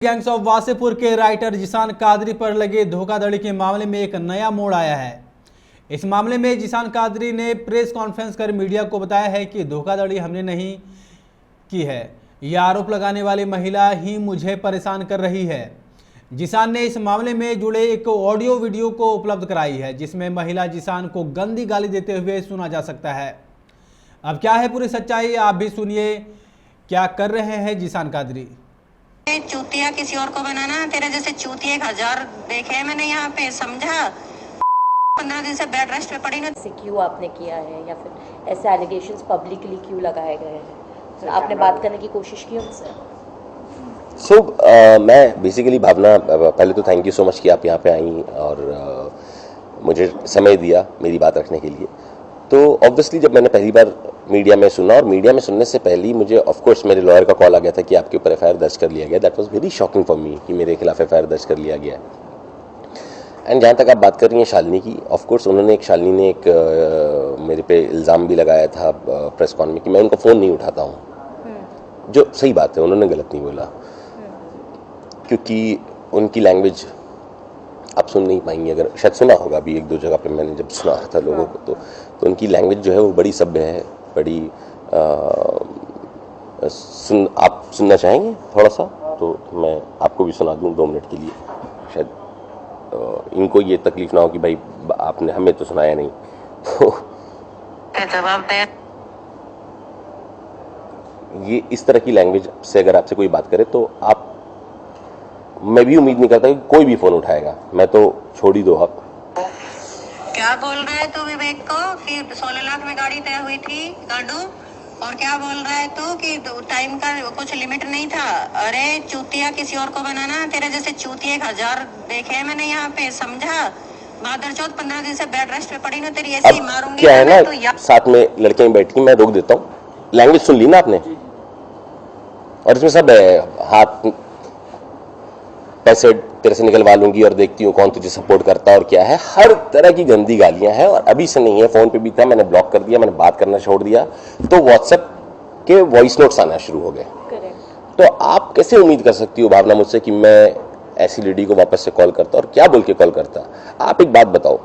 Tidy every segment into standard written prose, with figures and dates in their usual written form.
Gangs of Wasseypur के writer Zeeshan Qadri पर लगे धोखाधड़ी के मामले में एक नया मोड़ आया है। इस मामले में जिशान कादरी ने प्रेस कॉन्फ्रेंस कर मीडिया को बताया है कि धोखाधड़ी हमने नहीं की है, यह आरोप लगाने वाली महिला ही मुझे परेशान कर रही है। जिशान ने इस मामले में जुड़े एक ऑडियो वीडियो को उपलब्ध कराई है, जिसमें महिला जिशान को गंदी गाली देते हुए सुना जा सकता है। अब क्या है पूरी सच्चाई, आप भी सुनिए। क्या कर रहे हैं जिशान कादरी। चूतिया किसी और को बनाना, तेरे जैसे चूतिया 1000 देखे हैं मैंने यहाँ पे, समझा। 15 दिन से बेड रेस्ट पे पड़ी ना। क्यों आपने किया है या फिर ऐसे एलिगेशंस पब्लिकली क्यों लगाए गए हैं? आपने बात करने की कोशिश की उनसे? मैं बेसिकली भावना, पहले तो थैंक यू सो मच कि आप यहाँ पे आई और मुझे समय दिया मेरी बात रखने के लिए। तो ऑब्वियसली जब मैंने पहली बार मीडिया में सुना, और मीडिया में सुनने से पहले मुझे ऑफ कोर्स मेरे लॉयर का कॉल आ गया था कि आपके ऊपर एफआईआर दर्ज कर लिया गया। That was very shocking for me कि मेरे खिलाफ एफआईआर दर्ज कर लिया गया है। एंड जहाँ तक आप बात कर रही हैं शालिनी की, ऑफ कोर्स शालिनी ने एक मेरे पे इल्ज़ाम भी लगाया था प्रेस कॉन में कि मैं उनका फ़ोन नहीं उठाता हूँ, जो सही बात है, उन्होंने गलत नहीं बोला, क्योंकि उनकी लैंग्वेज आप सुन नहीं पाएंगे। अगर शायद सुना होगा अभी एक दो जगह पे मैंने जब सुना था लोगों को, तो उनकी लैंग्वेज जो है वो बड़ी सभ्य है, बड़ी आप सुनना चाहेंगे थोड़ा सा तो मैं आपको भी सुना दूं 2 मिनट के लिए, शायद इनको ये तकलीफ ना हो कि भाई आपने हमें तो सुनाया नहीं। तो जवाब दे। ये इस तरह की लैंग्वेज से अगर आपसे कोई बात करे तो मैं भी उम्मीद नहीं करता कि कोई भी फोन उठाएगा। मैं तो छोड़ ही दो आप। क्या बोल रहा है तू विवेक को कि 16 लाख में गाड़ी तय हुई थी गाडू, और क्या बोल रहा है तू कि टाइम का कुछ लिमिट नहीं था। अरे चूतिया किसी और को बनाना, तेरे जैसे चूतिया 1000 देखे हैं मैंने यहाँ पे, समझा। मादर चौथ 15 दिन से बेड रेस्ट पे पड़ी ना, तेरी ऐसे ही मारूंगी। क्या है ना, साथ में लड़कियां बैठी, मैं रोक देता हूँ। लैंग्वेज सुन ली ना आपने, और इसमें सब हाथ पैसे तेरे से निकलवा लूंगी और देखती हूँ कौन तुझे सपोर्ट करता है और क्या है, हर तरह की गंदी गालियां हैं। और अभी से नहीं है, फोन पे भी था, मैंने ब्लॉक कर दिया, मैंने बात करना छोड़ दिया, तो व्हाट्सएप के वॉइस नोट्स आना शुरू हो गए। तो आप कैसे उम्मीद कर सकती हो भावना मुझसे कि मैं ऐसी लेडी को वापस से कॉल करता, और क्या बोल के कॉल करता? आप एक बात बताओ,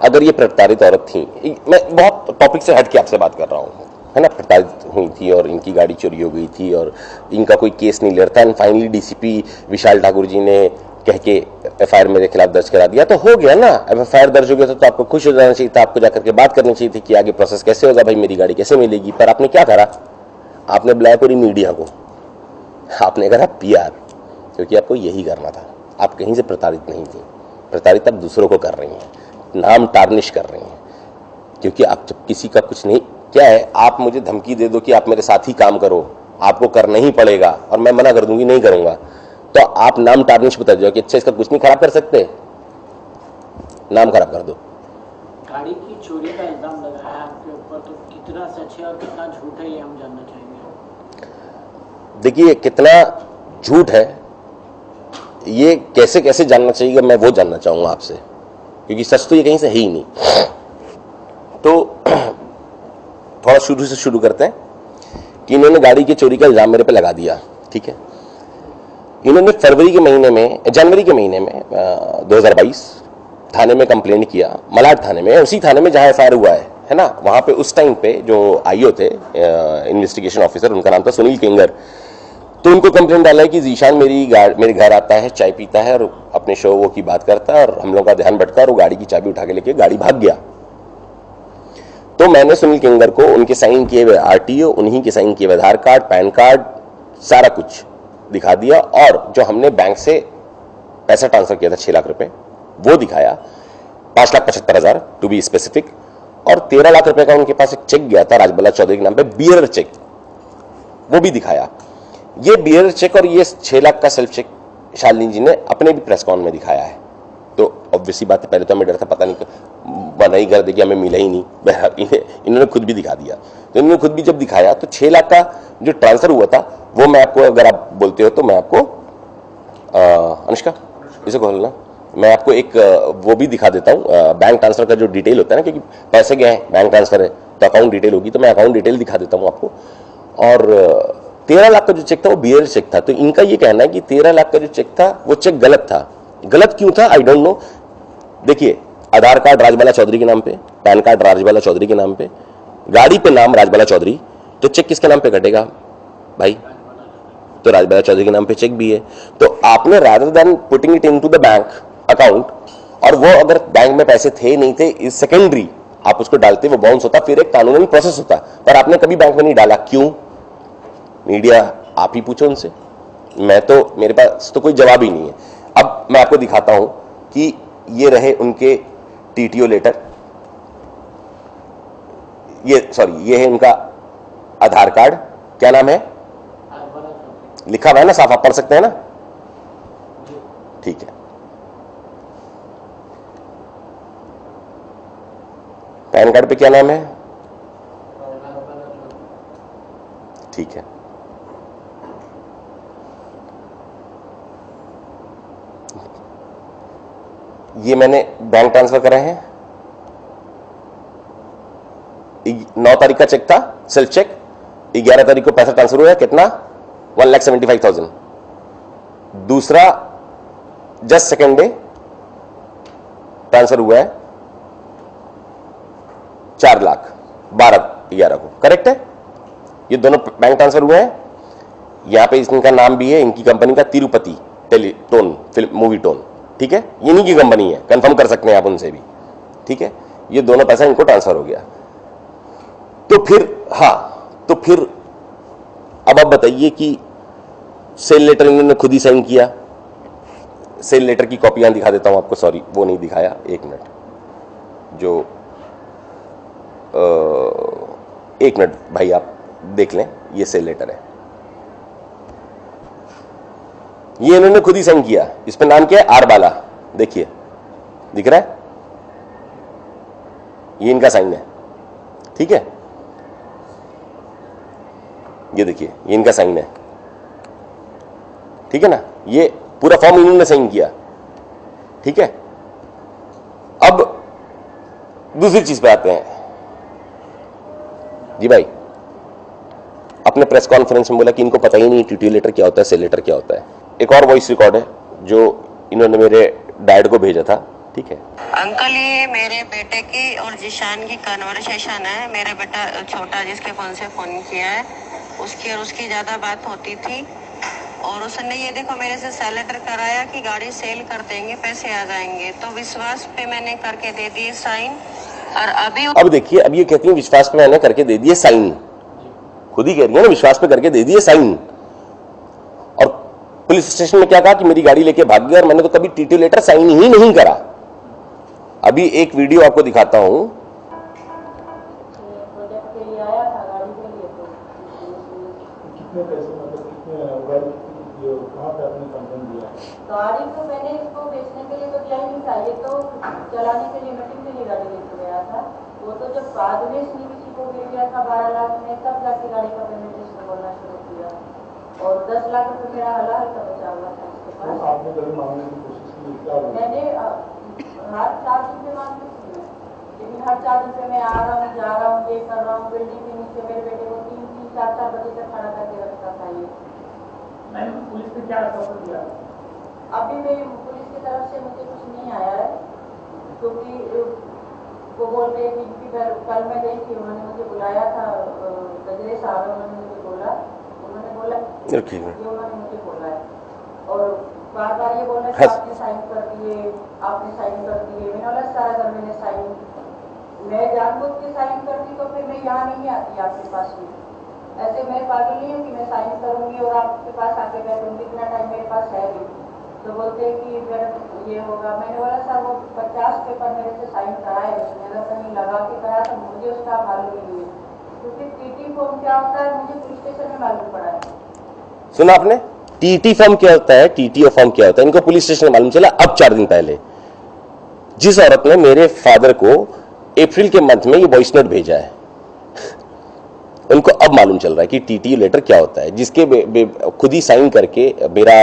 अगर ये प्रताड़ित औरत थी, मैं बहुत टॉपिक से हट के आपसे बात कर रहा हूँ, है ना, प्रताड़ित हुई थी और इनकी गाड़ी चोरी हो गई थी और इनका कोई केस नहीं लड़ता, एंड फाइनली डीसीपी विशाल ठाकुर जी ने कह के एफआईआर मेरे खिलाफ दर्ज करा दिया, तो हो गया ना। अब एफआईआर दर्ज हो गया तो आपको खुश हो जाना चाहिए था, आपको जाकर के बात करनी चाहिए थी कि आगे प्रोसेस कैसे होगा, भाई मेरी गाड़ी कैसे मिलेगी। पर आपने क्या करा? आपने बुलाया पूरी मीडिया को, आपने करा PR, क्योंकि आपको यही करना था। आप कहीं से प्रताड़ित नहीं थी, प्रताड़ित आप दूसरों को कर रही हैं, नाम टार्निश कर रही हैं, क्योंकि आप जब किसी का कुछ नहीं, क्या है, आप मुझे धमकी दे दो कि आप मेरे साथ ही काम करो, आपको करना ही पड़ेगा, और मैं मना कर दूंगी नहीं करूंगा, तो आप नाम टार्निश बता दो कि अच्छा इसका कुछ नहीं खराब कर सकते, नाम खराब कर दो। गाड़ी की चोरी का इल्जाम लगाया है आपके ऊपर, तो कितना सच है और कितना झूठ है ये हम जानना चाहेंगे। देखिए, कितना झूठ है ये कैसे कैसे जानना चाहिए, मैं वो जानना चाहूंगा आपसे, क्योंकि सच तो ये कहीं से है ही नहीं। तो थोड़ा शुरू से शुरू करते हैं कि इन्होंने गाड़ी की चोरी का इल्जाम मेरे पे लगा दिया, ठीक है। इन्होंने जनवरी के महीने में 2022 थाने में कंप्लेंट किया, मलाड थाने में, उसी थाने में जहां एफआईआर हुआ है ना। वहां पे उस टाइम पे जो आईओ थे, इन्वेस्टिगेशन ऑफिसर, उनका नाम था सुनील किंगर। तो उनको कंप्लेंट डाला है कि जीशान मेरे घर आता है, चाय पीता है और अपने शो वो की बात करता है, और हम लोग का ध्यान भटका और वो गाड़ी की चाबी उठा के लेके गाड़ी भाग गया। तो मैंने सुनील किंगर को उनके साइन किए हुए RTO, उन्हीं के साइन किए हुए आधार कार्ड, पैन कार्ड, सारा कुछ दिखा दिया, और जो हमने बैंक से पैसा ट्रांसफर किया था 6 लाख रुपए, वो दिखाया, 5,75,000 टू बी स्पेसिफिक, और 13 लाख रुपए का उनके पास एक चेक गया था राजबल्ला चौधरी के नाम पे, बियरर चेक, वो भी दिखाया। ये बियरर चेक और ये 6 लाख का सेल्फ चेक शालिनी जी ने अपने भी प्रेस कॉन में दिखाया है। तो ऑब्वियसली बात है, पहले तो हमें डर था, पता नहीं बना ही कर दे कि हमें मिला ही नहीं, इन्होंने खुद भी दिखा दिया। तो इन्होंने खुद भी जब दिखाया तो 6 लाख का जो ट्रांसफर हुआ था वो मैं आपको, अगर आप बोलते हो तो मैं आपको अनुष्का इसे कहो ना, मैं आपको एक वो भी दिखा देता हूँ, बैंक ट्रांसफर का जो डिटेल होता है ना, क्योंकि पैसे गए हैं, बैंक ट्रांसफर है तो अकाउंट डिटेल होगी, तो मैं अकाउंट डिटेल दिखा देता हूँ आपको। और 13 लाख का जो चेक था वो बीयर चेक था। तो इनका ये कहना है कि 13 लाख का जो चेक था वो चेक गलत था। गलत क्यों था आई डोंट नो। देखिए, आधार कार्ड राजबाला चौधरी के नाम पे, पैन कार्ड राजबाला चौधरी के नाम पे, गाड़ी पे नाम राजबाला चौधरी, तो चेक किसके नाम पे कटेगा भाई? तो राजबाला चौधरी के नाम पे चेक भी है। तो आपने rather than putting it into the bank account, और वो अगर बैंक में पैसे थे नहीं थे इज सेकेंडरी, आप उसको डालते वो बाउंस होता, फिर एक कानूनी प्रोसेस होता, पर आपने कभी बैंक में नहीं डाला। क्यों? मीडिया आप ही पूछो उनसे, मैं तो, मेरे पास तो कोई जवाब ही नहीं है। अब मैं आपको दिखाता हूं कि ये रहे उनके टीटीओ लेटर, ये है उनका आधार कार्ड, क्या नाम है लिखा हुआ है ना, साफ आप पढ़ सकते हैं ना? ठीक है। पैन कार्ड पे क्या नाम है? ठीक है। ये मैंने बैंक ट्रांसफर करे हैं, 9 तारीख का चेक था, सेल्फ चेक, 11 तारीख को पैसा ट्रांसफर हुआ है, कितना? 1,75,000। दूसरा जस्ट सेकेंड डे ट्रांसफर हुआ है 4 लाख 12/11 को, करेक्ट है? ये दोनों बैंक ट्रांसफर हुए हैं। यहां पे इनका नाम भी है, इनकी कंपनी का तिरुपति टेलीटोन फिल्म मूवी टोन, ठीक है? ये इन्हीं की कंपनी है, कंफर्म कर सकते हैं आप उनसे भी, ठीक है? ये दोनों पैसा इनको ट्रांसफर हो गया। तो फिर तो फिर अब आप बताइए कि सेल लेटर इन्होंने खुद ही साइन किया। सेल लेटर की कॉपी यहां दिखा देता हूं आपको, सॉरी वो नहीं दिखाया, एक मिनट, जो 1 मिनट भाई आप देख लें, ये सेल लेटर है, ये इन्होंने खुद ही साइन किया। इस पे नाम क्या है? आर बाला, देखिए दिख रहा है, ये इनका साइन है, ठीक है? ये देखिए, ये इनका साइन है, ठीक है ना? ये पूरा फॉर्म इन्होंने साइन किया, ठीक है? अब दूसरी चीज पे आते हैं जी भाई। अपने प्रेस कॉन्फ्रेंस में बोला कि इनको पता ही नहीं टीटीओ लेटर क्या होता है, सेल लेटर क्या होता है। एक और वॉइस रिकॉर्ड है जो इन्होंने मेरे डैड को भेजा था, ठीक है? अंकल, ये मेरे बेटे की और जिशान की कन्वर्सेशन है। मेरे बेटा छोटा जिसके फोन से फोन किया है, उसकी और उसकी ज्यादा बात होती थी, और उसने ये देखो मेरे से सेल लेटर कराया कि गाड़ी सेल कर देंगे, पैसे आ जाएंगे। तो विश्वास पे मैंने करके दे दिए साइन, और अब देखिए, अब ये कहती है विश्वास पे मैंने करके दे दिए साइन, खुद ही कह रही है ना, विश्वास पे करके दे दिए साइन। और पुलिस स्टेशन में क्या कहा कि मेरी गाड़ी लेके भाग गया, और मैंने तो कभी टीटीओ लेटर साइन ही नहीं करा। अभी एक वीडियो आपको दिखाता हूं। गाड़ी को मैंने इसको बेचने के लिए तो दिया ही नहीं था, ये तो चलाने के लिए मीटिंग के लिए गाड़ी लेके गया था। वो तो जब बाद में किसी को मिल गया था 12 लाख में, तब जाके गाड़ी का पेमेंट इसने बोलना शुरू किया, और 10 लाख रुपए मेरा हलाल का बचा हुआ था इसके पास। तो आपने कभी मांगने की कोशिश की? मैंने हर 4 दिन में मांग की, लेकिन हर 4 दिन पे मैं आ रहा हूँ, जा रहा हूँ, ये कर रहा हूँ। बिल्डिंग के नीचे मेरे बेटे को 3-3, 4-4 बजे तक खड़ा करके रखता था ये। मैंने पुलिस ने क्या सपोर्ट दिया? अभी मेरी पुलिस की तरफ से मुझे कुछ नहीं आया है, क्योंकि वो बोल रहे हैं कि कल मैं गई थी, उन्होंने मुझे बुलाया था, गजरे साहब उन्होंने मुझे बोला उन्होंने मुझे बोला है, और बार बार ये बोला कि आपने साइन कर दिए, आपने साइन कर दिए। मैंने बोला सारा घर मैंने साइन, मैं जानबूझ के साइन करती तो फिर मैं यहाँ नहीं आती आपके पास में। ऐसे मैं पागल नहीं हूँ कि मैं साइन करूंगी और आपके पास आके बैठूंगी, इतना टाइम मेरे पास है भी। तो बोलते हैं कि फिर ये होगा। मैंने बोला सर वो 50 पेपर मेरे से साइन कराए उसने, अगर कहीं लगा के कराया तो मुझे उसका मालूम ही नहीं है, क्योंकि टीटी फॉर्म क्या होता है मुझे पुलिस स्टेशन में मालूम पड़ा है। सुना आपने? टीटी फॉर्म क्या होता है, टीटीओ फॉर्म क्या होता है, इनको पुलिस स्टेशन में मालूम चला अब 4 दिन पहले। जिस औरत ने मेरे फादर को अप्रैल के मंथ में ये वॉइस नोट भेजा है, उनको अब मालूम चल रहा है कि टीटीओ लेटर क्या होता है, जिसके खुद ही साइन करके मेरा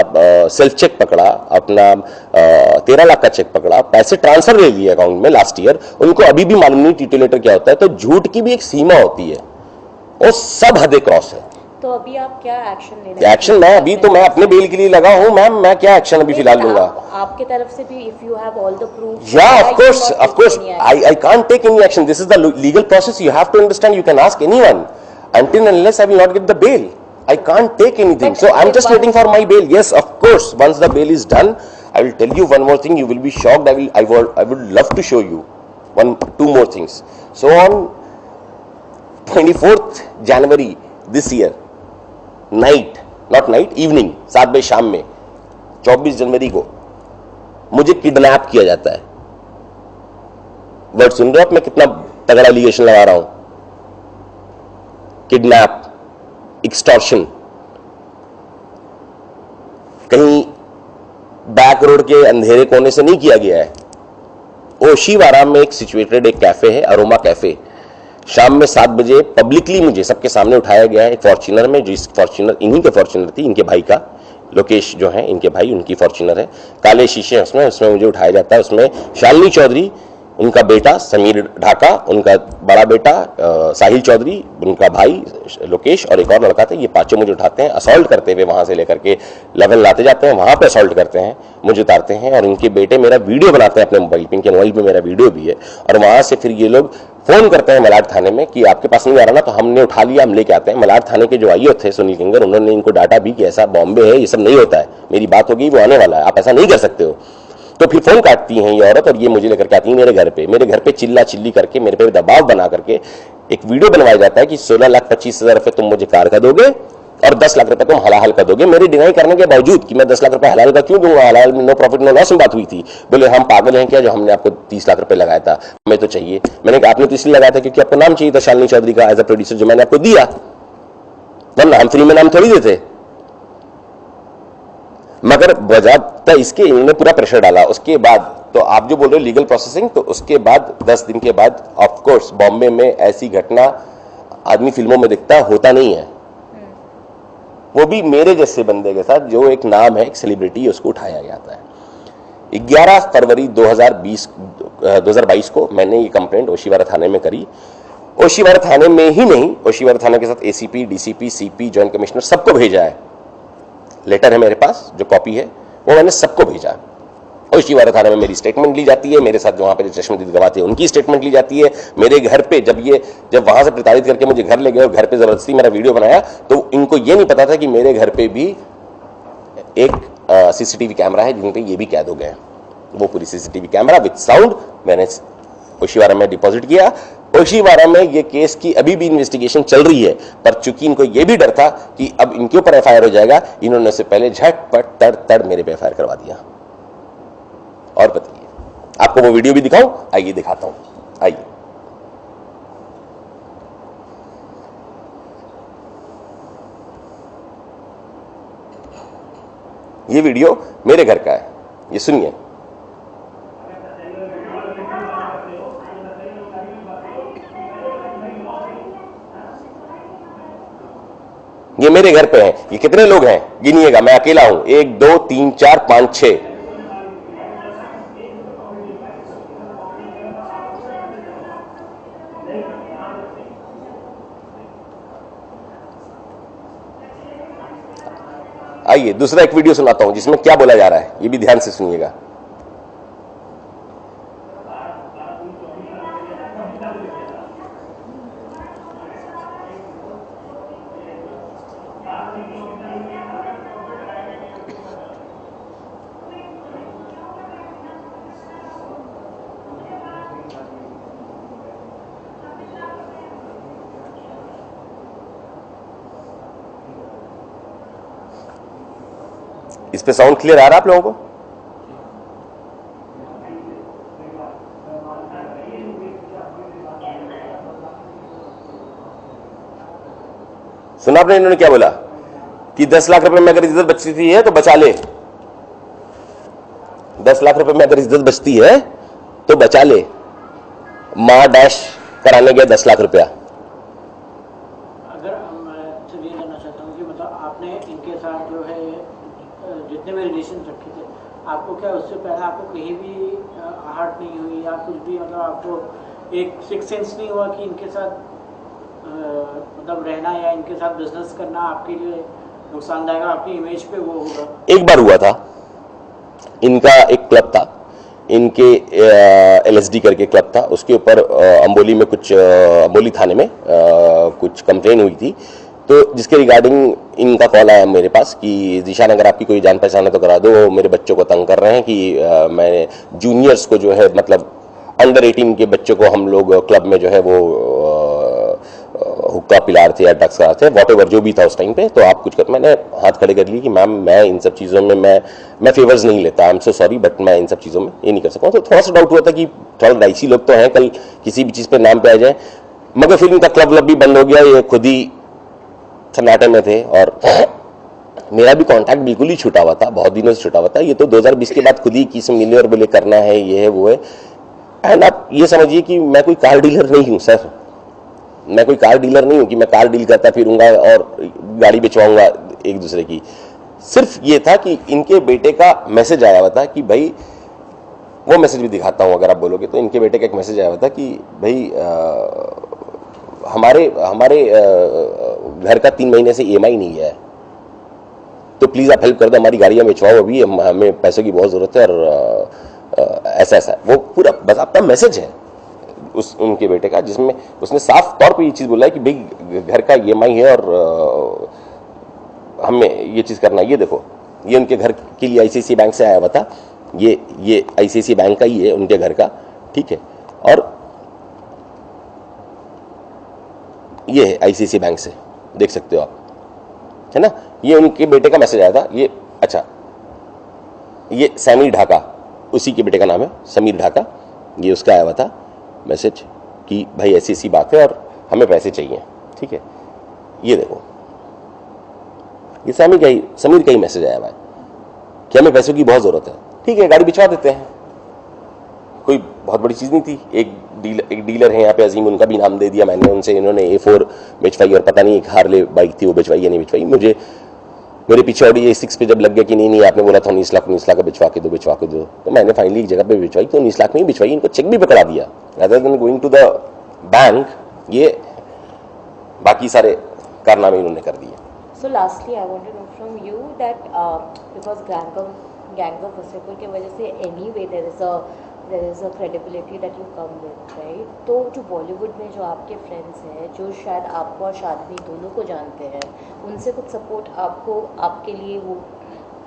सेल्फ चेक पकड़ा, अपना 13 लाख का चेक पकड़ा, पैसे ट्रांसफर ले लिए अकाउंट में लास्ट ईयर, उनको अभी भी मालूम नहीं टीटीओ लेटर क्या होता है। तो झूठ की भी एक सीमा होती है, और सब हदें क्रॉस है। तो अभी आप क्या एक्शन ले रहे हैं? एक्शन मैं अभी तो मैं अपने बेल के लिए लगा हूँ मैम, मैं क्या एक्शन अभी फिलहाल लूंगा? आपके तरफ से भी if you have all the proof, या of course I can't take any action. This is the legal process. You have to understand. You can ask anyone. Until and unless I will not get the bail, I can't take anything. So I'm just waiting for my bail. Yes, of course. Once the bail is done, I will tell you one more thing. You will be shocked. I would love to show you two more things. So on 24th January this year, evening, 7 बजे शाम में, 24 जनवरी को मुझे kidnap किया जाता है. Word सुन रहे हो आप? मैं कितना तगड़ा एलिगेशन लगा रहा हूं. Kidnap, extortion. कहीं बैक रोड के अंधेरे कोने से नहीं किया गया है. ओशीवारा में एक सिचुएटेड एक कैफे है, अरोमा कैफे. शाम में 7 बजे पब्लिकली मुझे सबके सामने उठाया गया है एक फॉर्च्यूनर में. जो इस फॉर्च्यूनर इन्हीं के फॉर्च्यूनर थी, इनके भाई का, लोकेश जो है इनके भाई, उनकी फॉर्च्यूनर है. काले शीशे हैं उसमें मुझे उठाया जाता है. उसमें शालिनी चौधरी, उनका बेटा समीर ढाका, उनका बड़ा बेटा साहिल चौधरी, उनका भाई लोकेश और एक और लड़का था. ये पांचों मुझे उठाते हैं, असॉल्ट करते हुए वहां से लेकर के लेवल लाते जाते हैं, वहां पे असॉल्ट करते हैं, मुझे उतारते हैं. और इनके बेटे मेरा वीडियो बनाते हैं अपने मोबाइल पे. इनके मोबाइल पे मेरा वीडियो भी है. और वहां से फिर ये लोग फोन करते हैं मलाड थाने में कि आपके पास नहीं आ रहा ना, तो हमने उठा लिया, हम लेके आते हैं. मलाड थाने के जो आईओ थे सुनील किंगर, उन्होंने इनको डाटा भी कि ऐसा बॉम्बे है, ये सब नहीं होता है, मेरी बात हो गई, वो आने वाला है, आप ऐसा नहीं कर सकते हो. तो फिर फोन काटती हैं ये औरत और ये मुझे लेकर के आती है मेरे घर पे चिल्ला चिल्ली करके, मेरे पे दबाव बना करके एक वीडियो बनवाया जाता है कि 16,25,000 रुपए तुम मुझे कार का दोगे और 10 लाख रुपए तुम हलाल का दोगे. मेरी डिनाई करने के बावजूद कि मैं 10 लाख रुपए हलाल का क्यों दूंगा, हलाल में नो प्रॉफिट नो लॉस में बात हुई थी. बोले हम पागल हैं क्या जो हमने आपको 30 लाख रुपए लगाया था, हमें तो चाहिए. मैंने कहा आपने तो इसलिए लगाया था क्योंकि आपको नाम चाहिए था शालिनी चौधरी का एज अ प्रोड्यूसर, जो मैंने आपको दिया, वरना हम फ्री में नाम थोड़ी देते. मगर बजाता इसके इन्होंने पूरा प्रेशर डाला. उसके बाद तो आप जो बोल रहे हो लीगल प्रोसेसिंग, तो उसके बाद 10 दिन के बाद ऑफ कोर्स बॉम्बे में ऐसी घटना आदमी फिल्मों में दिखता होता नहीं है. वो भी मेरे जैसे बंदे के साथ जो एक नाम है, एक सेलिब्रिटी, उसको उठाया जाता है. 11 फरवरी 2022 को मैंने ये कंप्लेंट ओशीवारा थाने में करी. ओशीवारा थाने में ही नहीं, ओशीवारा थाने के साथ ACP, DCP, CP, joint commissioner सबको भेजा है. लेटर है मेरे पास, जो कॉपी है वो मैंने सबको भेजा. ओशीवारा थाने में मेरी स्टेटमेंट ली जाती है, मेरे साथ जो वहां पे चश्मदीद गवाह थे उनकी स्टेटमेंट ली जाती है. मेरे घर पे जब वहां से प्रताड़ित करके मुझे घर ले गए और घर पे जबरदस्ती मेरा वीडियो बनाया, तो इनको ये नहीं पता था कि मेरे घर पे भी एक सीसीटीवी कैमरा है जिन पे ये भी कैद हो गए. वो पूरी सीसीटीवी कैमरा विद साउंड मैंने ओशीवारा में डिपॉजिट किया. ओशीवारा में ये केस की अभी भी इन्वेस्टिगेशन चल रही है, पर चूंकि इनको ये भी डर था कि अब इनके ऊपर एफआईआर हो जाएगा, इन्होंने से पहले झटपट तड़ मेरे पे एफआईआर करवा दिया. और बताइए, आपको वो वीडियो भी दिखाऊं? आइए दिखाता हूं, आइए. ये वीडियो मेरे घर का है, ये सुनिए. ये मेरे घर पे हैं. ये कितने लोग हैं गिनिएगा, मैं अकेला हूं. 1 2 3 4 5 6. आइए दूसरा एक वीडियो सुनाता हूं जिसमें क्या बोला जा रहा है, ये भी ध्यान से सुनिएगा. इस पे साउंड क्लियर आ रहा है आप लोगों को? सुना आपने इन्होंने क्या बोला कि 10 लाख रुपए में अगर इज्जत बचती है तो बचा ले. 10 लाख रुपए में अगर इज्जत बचती है तो बचा ले. मां डैश कराने गया 10 लाख रुपया. अगर मैं ये जानना चाहता हूँ कि मतलब आपने इनके साथ जो है जितने भी रिलेशन रखे थे, आपको क्या उससे पहले आपको कहीं भी आहट नहीं हुई या कुछ भी, मतलब आपको एक सिक्स सेंस नहीं हुआ कि इनके साथ मतलब रहना या इनके साथ बिजनेस करना आपके लिए नुकसानदायक, आपकी इमेज पे वो होगा? एक बार हुआ था, इनका एक क्लब था, इनके LSD करके क्लब था, उसके ऊपर अंबोली में कुछ अंबोली थाने में कुछ कंप्लेन हुई थी, तो जिसके रिगार्डिंग इनका कॉल आया मेरे पास कि जीशान अगर आपकी कोई जान पहचान है तो करा दो, मेरे बच्चों को तंग कर रहे हैं कि मैं जूनियर्स को जो है मतलब अंडर 18 के बच्चों को हम लोग क्लब में जो है वो हुक्का पिला रहे थे या ड्रग्स करा थे, वॉट एवर जो भी था उस टाइम पे, तो आप कुछ कर। मैंने हाथ खड़े कर लिए कि मैम मैं इन सब चीज़ों में मैं फेवर्स नहीं लेता, I am so sorry, but मैं इन सब चीज़ों में ये नहीं कर सकता। तो थोड़ा सा डाउट हुआ था कि थोड़ा राइसी लोग तो हैं, कल किसी भी चीज़ पे नाम पे आ जाए, मगर फिर इनका क्लब व्लब भी बंद हो गया, ये खुद ही सन्नाटे में थे और मेरा भी कॉन्टैक्ट बिल्कुल ही छूटा हुआ था, बहुत दिनों से छूटा हुआ था। ये तो 2020 के बाद खुद ही किसी मिले और बोले करना है, ये है वो है। एंड आप ये समझिए कि मैं कोई कार डीलर नहीं हूं सर, मैं कोई कार डीलर नहीं हूं कि मैं कार डील करता फिरूंगा और गाड़ी बेचवाऊंगा एक दूसरे की। सिर्फ ये था कि इनके बेटे का मैसेज आया हुआ था कि भाई, वो मैसेज भी दिखाता हूं अगर आप बोलोगे तो, इनके बेटे का एक मैसेज आया हुआ था कि भाई हमारे घर का 3 महीने से EMI नहीं है, तो प्लीज आप हेल्प कर दो, हमारी गाड़ियां बेचवाओ, अभी हमें पैसों की बहुत जरूरत है और ऐसा ऐसा। वो पूरा बस आपका मैसेज है उनके बेटे का, जिसमें उसने साफ तौर पे ये चीज बोला है कि भाई घर का EMI है और हमें ये चीज करना है। ये देखो, ये उनके घर के लिए ICICI बैंक से आया हुआ था, ये ICICI बैंक का ही है उनके घर का, ठीक है, और ये है ICICI बैंक से, देख सकते हो आप, है ना। ये उनके बेटे का मैसेज आया था। ये अच्छा, ये समीर ढाका, उसी के बेटे का नाम है समीर ढाका, ये उसका आया हुआ था मैसेज कि भाई ऐसी ऐसी बात है और हमें पैसे चाहिए, ठीक है। ये देखो, ये समीर का ही मैसेज आया हुआ है कि हमें पैसों की बहुत जरूरत है, ठीक है, गाड़ी बिछवा देते हैं, कोई बहुत बड़ी चीज नहीं थी। एक डीलर है यहाँ पे अजीम, उनका भी नाम दे दिया मैंने उनसे, इन्होंने A4 बेचवाई और पता नहीं एक हार्ले बाइक थी वो बेचवाई या नहीं बेचवाई। मेरे पीछे ऑडी A6 पे जब लग गया कि नहीं आपने बोला था 19 लाख का बिछवा के दो, तो मैंने फाइनली एक जगह पे बिछवाई, तो 19 लाख में ही बिछवाई, इनको चेक भी पकड़ा दिया rather than going to the bank. ये बाकी सारे कारनामे इन्होंने कर दिए। So lastly, I want to know from you that because Gangs of Wasseypur की वजह से anyway there is a credibility that you come with, right? तो जो बॉलीवुड में जो आपके फ्रेंड्स हैं, जो शायद आपको और शादनी दोनों को जानते हैं, उनसे कुछ सपोर्ट आपके लिए वो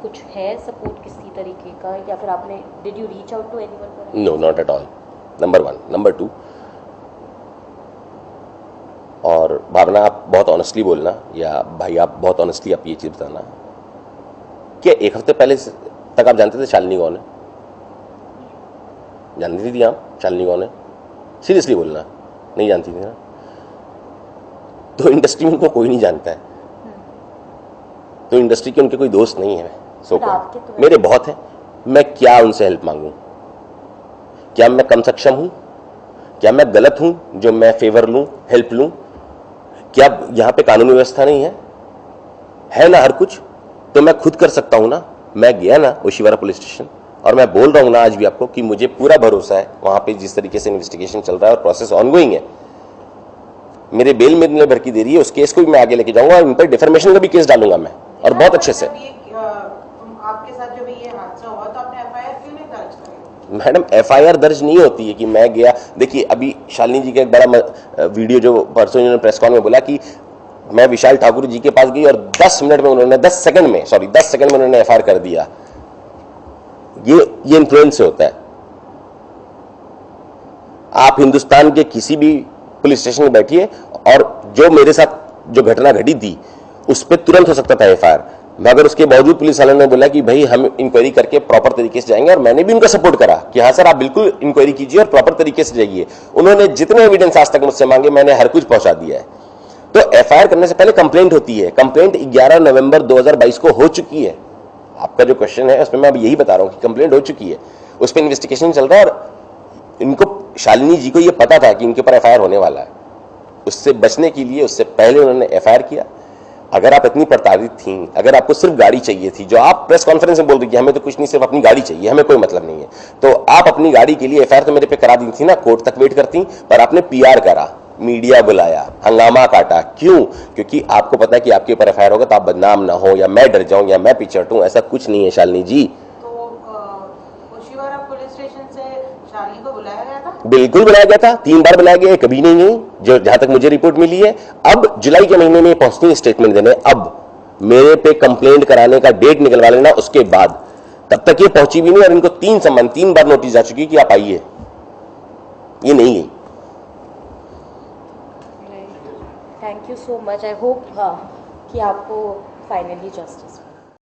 कुछ है सपोर्ट किसी तरीके का, या फिर आपने did you reach out to anyone? No, not at all, number 1। Number 2, और भावना आप बहुत ऑनेस्टली बोलना, या भाई आप बहुत ऑनेस्टली आप ये चीज़ बताना, क्या 1 हफ्ते पहले तक आप जानते थे शालिनी कौन है? जानती थी आप शालिनी कौन है? सीरियसली बोलना, नहीं जानती थी ना? तो इंडस्ट्री में उनको कोई नहीं जानता है, तो इंडस्ट्री के उनके कोई दोस्त नहीं है। मेरे बहुत हैं, मैं क्या उनसे हेल्प मांगूं? क्या मैं कम सक्षम हूं? क्या मैं गलत हूं जो मैं फेवर लूं, हेल्प लूं? क्या यहां पे कानून व्यवस्था नहीं है ना हर कुछ? तो मैं खुद कर सकता हूं ना। मैं गया ना ओशिवारा पुलिस स्टेशन, और मैं बोल रहा हूं ना आज भी आपको कि मुझे पूरा भरोसा है वहां पे जिस तरीके से इन्वेस्टिगेशन चल रहा है और प्रोसेस ऑनगोइंग है। मेरे बेल में भर की दे रही है, उस केस को भी मैं आगे लेके जाऊंगा, इन पर डिफर्मेशन का भी केस डालूंगा मैं, और बहुत अच्छे से। आपके साथ जब ये हादसा हुआ तो आपने FIR क्यों नहीं दर्ज करी? मैडम FIR दर्ज नहीं होती है कि मैं गया। देखिए, अभी शालिनी जी का एक बड़ा वीडियो जो परसों इन्होंने प्रेस कॉन में बोला कि मैं विशाल ठाकुर जी के पास गई और 10 सेकंड में उन्होंने FIR कर दिया। ये इन्फ्लुएंस से होता है। आप हिंदुस्तान के किसी भी पुलिस स्टेशन में बैठिए और जो मेरे साथ जो घटना घटी थी उस पर तुरंत हो सकता था FIR, मगर उसके बावजूद पुलिस वालों ने बोला कि भाई हम इंक्वायरी करके प्रॉपर तरीके से जाएंगे, और मैंने भी उनका सपोर्ट करा कि हाँ सर आप बिल्कुल इंक्वायरी कीजिए और प्रॉपर तरीके से जाइए। उन्होंने जितने एविडेंस आज तक मुझसे मांगे मैंने हर कुछ पहुंचा दिया है। तो FIR करने से पहले कंप्लेंट होती है। कंप्लेंट 11 नवंबर 2022 को हो चुकी है। आपका जो क्वेश्चन है उसमें मैं अब यही बता रहा हूं कि कंप्लेंट हो चुकी है, उस पर इन्वेस्टिगेशन चल रहा है, और इनको शालिनी जी को यह पता था कि इनके ऊपर FIR होने वाला है। उससे बचने के लिए उससे पहले उन्होंने FIR किया। अगर आप इतनी प्रताड़ित थी, अगर आपको सिर्फ गाड़ी चाहिए थी, जो आप प्रेस कॉन्फ्रेंस में बोल रही थी हमें तो कुछ नहीं, सिर्फ अपनी गाड़ी चाहिए, हमें कोई मतलब नहीं है, तो आप अपनी गाड़ी के लिए FIR तो मेरे पे करा दी थी ना, कोर्ट तक वेट करती, पर आपने PR करा। मीडिया बुलाया, हंगामा काटा। क्यों? क्योंकि आपको पता है कि आपके ऊपर एफआईआर होगा तो आप बदनाम ना हो, या मैं डर जाऊं, या मैं पीछे हटूं। ऐसा कुछ नहीं है शालिनी जी। तो ओशिवारा पुलिस स्टेशन से शालिनी को बुलाया गया था? बिल्कुल बुलाया गया था, 3 बार बुलाया गया, कभी नहीं गई, जो जहां तक मुझे रिपोर्ट मिली है। अब जुलाई के महीने में पहुंचती है स्टेटमेंट देने। अब मेरे पे कंप्लेंट कराने का डेट निकलवा लेना, उसके बाद। तब तक ये पहुंची भी नहीं, और इनको 3 बार नोटिस जा चुकी कि आप आइए, ये नहीं गई। Thank you so much. I hope कि आपको फाइनली जस्टिस